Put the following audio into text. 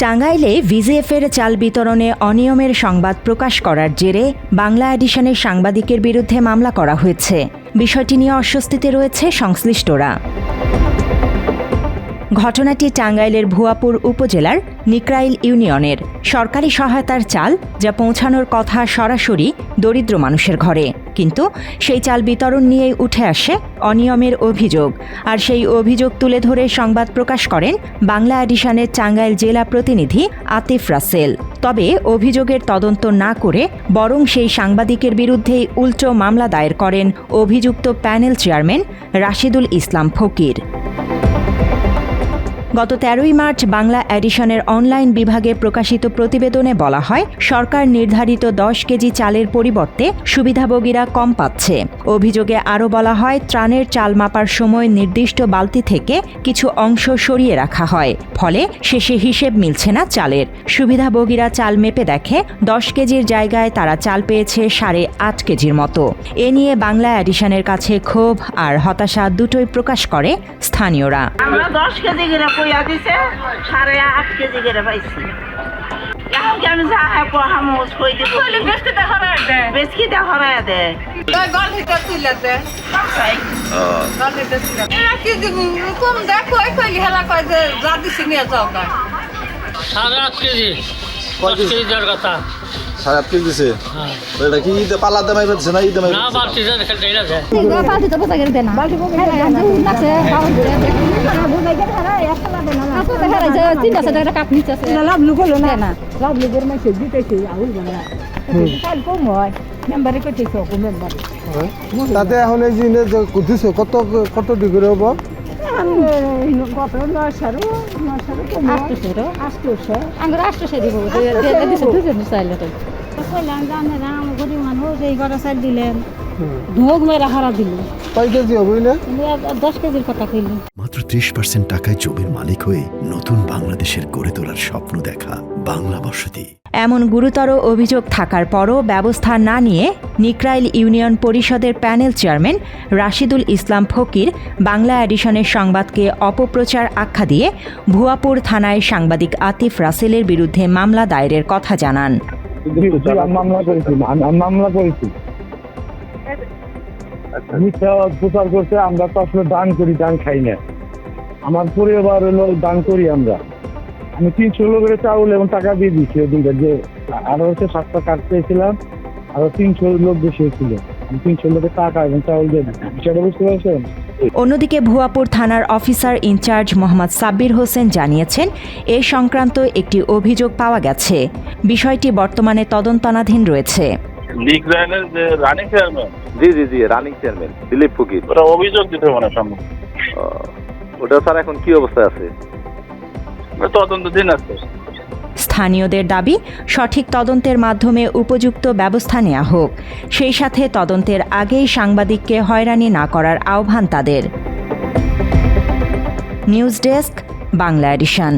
টাঙ্গাইলে ভিজিএফের চাল বিতরণে অনিয়মের সংবাদ প্রকাশ করার জেরে বাংলা এডিশনের সাংবাদিকের বিরুদ্ধে মামলা করা হয়েছে। বিষয়টি নিয়ে অস্বস্তিতে রয়েছে সংশ্লিষ্টরা। ঘটনাটি টাঙ্গাইলের ভুয়াপুর উপজেলার নিকরাইল ইউনিয়নের। সরকারি সহায়তার চাল যা পৌঁছানোর কথা সরাসরি দরিদ্র মানুষের ঘরে, কিন্তু সেই চাল বিতরণ নিয়েই উঠে আসে অনিয়মের অভিযোগ। আর সেই অভিযোগ তুলে ধরে সংবাদ প্রকাশ করেন বাংলা এডিশনের টাঙ্গাইল জেলা প্রতিনিধি আতিফ রাসেল। তবে অভিযোগের তদন্ত না করে বরং সেই সাংবাদিকের বিরুদ্ধেই উল্টো মামলা দায়ের করেন অভিযুক্ত প্যানেল চেয়ারম্যান রাশিদুল ইসলাম ফকির। গত 13ই মার্চ বাংলা এডিশনের অনলাইন বিভাগে প্রকাশিত প্রতিবেদনে বলা হয়, সরকার নির্ধারিত 10 কেজি চালের পরিবর্তে সুবিধাভোগীরা কম পাচ্ছে। অভিযোগে আরও বলা হয়, ত্রাণের চাল মাপার সময় নির্দিষ্ট বালতি থেকে কিছু অংশ সরিয়ে রাখা হয়, ফলে শেষে হিসেব মিলছে না চালের। সুবিধাভোগীরা চাল মেপে দেখে 10 কেজির জায়গায় তারা চাল পেয়েছে 8.5 কেজির মতো। এ নিয়ে বাংলা এডিশনের কাছে ক্ষোভ আর হতাশা দুটোই প্রকাশ করে স্থানীয়রা। আমরা 10 কেজি করে কইয়া দিছে 8.5 কেজি করে পাইছি। এখন কি আমি যা হামোস কই দিব বেশি দেখা রায় দে গল হিটার তুইলা দে গল হিটার তুইলা এরা কি দিব কম দেখো কই হেলা কই যে যা দিছি নিয়ে যাও না 8.5 কেজি 10 কেজি দেওয়ার কথা 8.5 কেজি দিছে। এটা কি ঈদে পালা দামাই পাচ্ছে না ঈদে না বালতি দেন খেলতে না যায় বালতি তো বসা গেছে না বালতি লাগছে খাওয়া ধরে বুঝাই গেছে না একটা দেন না তো দেখা যায় 300 টাকা কাপ নিচে আছে লাভ লুগলো না লাভ লুগের মাসে দিতেছে আউল বানা কাল কম হয় মেম্বারে কইতেছো কো মেম্বার তাতে এখন এই জিনে দিছে কত ডিগ্রি হবে? কত 900 আঙ্গুর 800 দিব দিছে দুজন চাইলে তো কইলাম জানে না আমার গরিব মানুষ এই গড়া চাল দিলেন ঢোক মেরা হারা দিল। কয় কেজি হবে না? 10 কেজির কথা কইলেন। মাত্র 30% টাকায় জমির মালিক হয়ে নতুন বাংলাদেশের গড়ে তোলার স্বপ্ন দেখা বাংলা বসতি। এমন গুরুতর অভিযোগ থাকার পরও ব্যবস্থা না নিয়ে নিকরাইল ইউনিয়ন পরিষদের প্যানেল চেয়ারম্যান রাশিদুল ইসলাম ফকির বাংলা এডিশনের সংবাদকে অপপ্রচার আখ্যা দিয়ে ভুয়াপুর থানায় সাংবাদিক আতিফ রাসেলের বিরুদ্ধে মামলা দায়েরের কথা জানান। মামলা করেছি মিথ্যা প্রচার করছে। আমরা তো আসলে দান করি, দান খাই না। আমার পরিবার হলো দান করি। আমি 300 লোকের চাউল এবং টাকা দিয়ে দিচ্ছি ওদিনটা, যে আরো হচ্ছে 7টা কার্ড পেয়েছিলাম, আরো 300 লোক বেশি হয়েছিল। আমি 300 লোকের টাকা এবং চাউল দিয়ে দিচ্ছি। বিষয়টা বুঝতে পারছেন? অন্যদিকে ভুয়াপুর থানার অফিসার ইনচার্জ মোহাম্মদ সাব্বির হোসেন জানিয়েছেন, এ সংক্রান্ত একটি অভিযোগ পাওয়া গেছে। বিষয়টি বর্তমানে তদন্তাধীন রয়েছে। নিকরাইলের যে running chairman ji running chairman Dilip Fakir, ওরা অভিযোগ দিতে মানে সম্ভব। ওটা স্যার এখন কি অবস্থায় আছে? তদন্তাধীন আছে। স্থানীয়দের দাবি, সঠিক তদন্তের মাধ্যমে উপযুক্ত ব্যবস্থা নেওয়া হোক। সেই সাথে তদন্তের আগেই সাংবাদিককে হয়রানি না করার আহ্বান তাদের। News desk, Bangla addition.